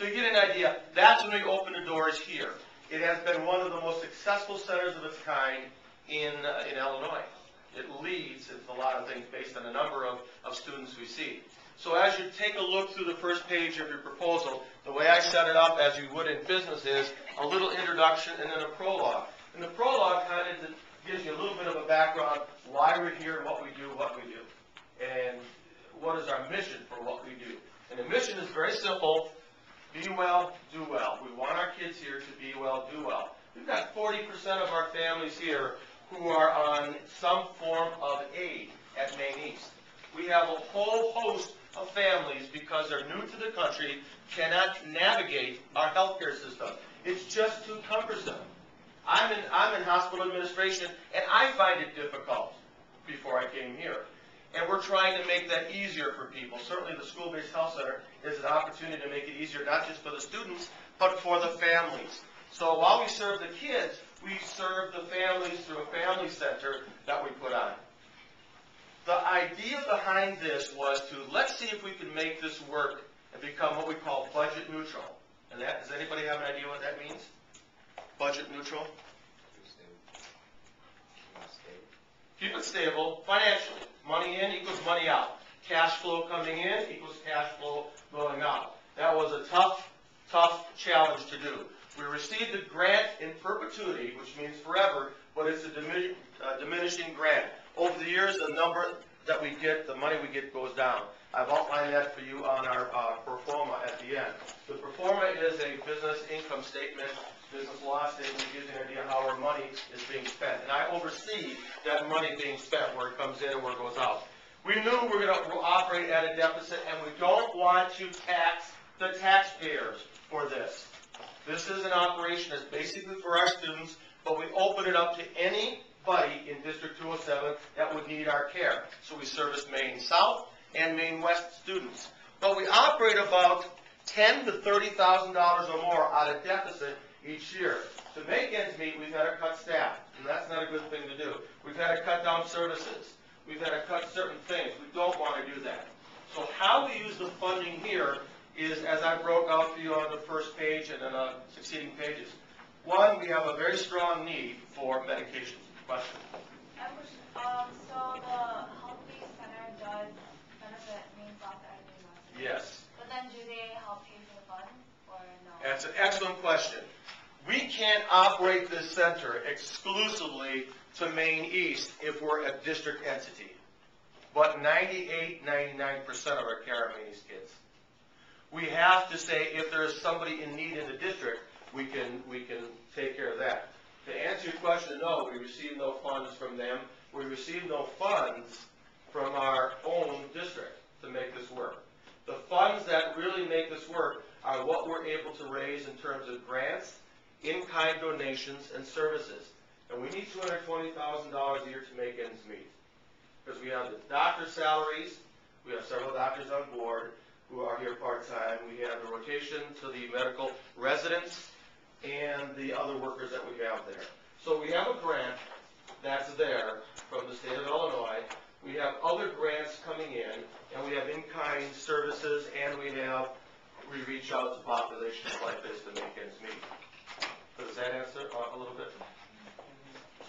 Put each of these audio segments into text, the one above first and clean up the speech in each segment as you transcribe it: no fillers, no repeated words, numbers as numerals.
So you get an idea, that's when we open the doors here. It has been one of the most successful centers of its kind in Illinois. It leads into a lot of things based on the number of students we see. So as you take a look through the first page of your proposal, the way I set it up, as you would in business, is a little introduction and then a prologue. And the prologue kind of gives you a little bit of a background, why we're here, what we do, and what is our mission for what we do. And the mission is very simple: be well, do well. We want our kids here to be well, do well. We've got 40% of our families here who are on some form of aid at Maine East. We have a whole host of families, because they're new to the country, cannot navigate our healthcare system. It's just too cumbersome. I'm in hospital administration, and I find it difficult before I came here. And we're trying to make that easier for people. Certainly the school-based health center is an opportunity to make it easier, not just for the students, but for the families. So while we serve the kids, we serve the families through a family center that we put on. The idea behind this was to, let's see if we can make this work and become what we call budget neutral. And that, does anybody have an idea what that means? Budget neutral? Keep it stable financially. Money in equals money out. Cash flow coming in equals cash flow going out. That was a tough challenge to do. We received a grant in perpetuity, which means forever, but it's a diminishing grant. Over the years, the number that we get, the money we get, goes down. I've outlined that for you on our pro forma at the end. The pro forma is a business income statement, business law statement, gives you an idea how our money is being spent. And I oversee that money being spent, where it comes in and where it goes out. We knew we were going to operate at a deficit, and we don't want to tax the taxpayers for this. This is an operation that's basically for our students, but we open it up to anybody in District 207 that would need our care. So we service Maine South and Maine West students. But we operate about $10,000 to $30,000 or more out of deficit each year. To make ends meet, we've had to cut staff, and that's not a good thing to do. We've had to cut down services. We've had to cut certain things. We don't want to do that. So how we use the funding here is, as I broke out for you on the first page and then succeeding pages. One, we have a very strong need for medications. Question? So the health-based center does benefit Maine South and Maine West? Yes. But then do they help pay for the funds, or no? That's an excellent question. We can't operate this center exclusively to Maine East if we're a district entity. But 98, 99% of our care are Maine East kids. We have to say, if there is somebody in need in the district, we can take care of that. To answer your question, no, we receive no funds from them. We receive no funds from our own district to make this work. The funds that really make this work are what we're able to raise in terms of grants, in-kind donations, and services. And we need $220,000 a year to make ends meet. Because we have the doctor salaries, we have several doctors on board who are here part-time. We have the rotation to the medical residents and the other workers that we have there. So we have a grant that's there from the state of Illinois. We have other grants coming in, and we have in-kind services, and we reach out to populations like this to make ends meet. So does that answer a little bit?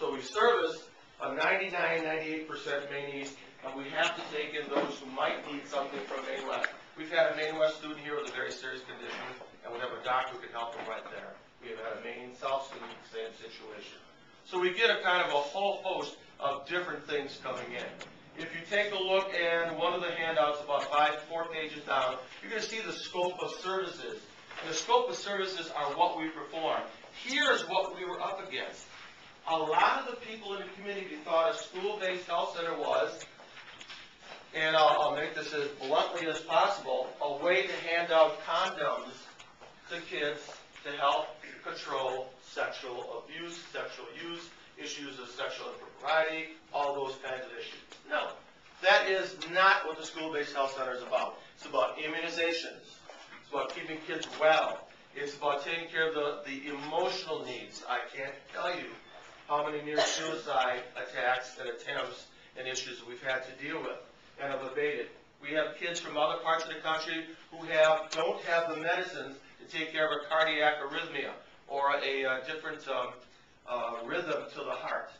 So we service a 99, 98% Maine East, and we have to take in those who might need something from Maine West. We've had a Maine West student here with a very serious condition, and we have a doctor who can help him right there. We have had a Maine South student in the same situation. So we get a kind of a whole host of different things coming in. If you take a look in one of the handouts about 4 pages down, you're going to see the scope of services. And the scope of services are what we perform. Here's what we were up against. A lot of the people in the community thought a school-based health center was, and I'll make this as bluntly as possible, a way to hand out condoms to kids to help control sexual abuse, sexual use, issues of sexual impropriety, all those kinds of issues. No, that is not what the school-based health center is about. It's about immunizations. It's about keeping kids well. It's about taking care of the emotional needs. I can't tell you how many near suicide attacks and attempts and issues we've had to deal with and have evaded. We have kids from other parts of the country who don't have the medicines to take care of a cardiac arrhythmia or a different rhythm to the heart.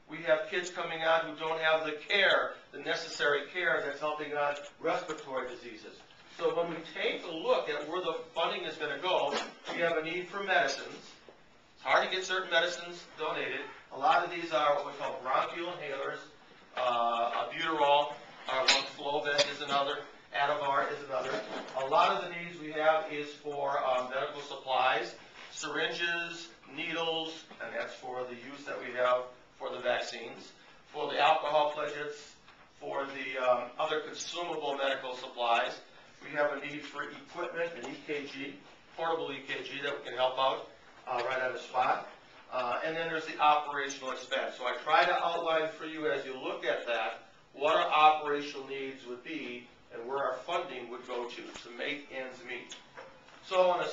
We have kids coming on who don't have the necessary care that's helping on respiratory diseases. So when we take a look at where the funding is going to go, we have a need for medicines. It's hard to get certain medicines donated. A lot of these are what we call bronchial inhalers. Albuterol, one, Flovent is another, Ativar is another. A lot of the needs we have is for medical supplies, syringes, needles, and that's for the use that we have for the vaccines, for the alcohol pledgets, for the other consumable medical supplies. We have a need for equipment, an EKG, portable EKG that we can help out right on the spot. And then there's the operational expense. So I try to outline for you as you look at that what our operational needs would be and where our funding would go to make ends meet. So on a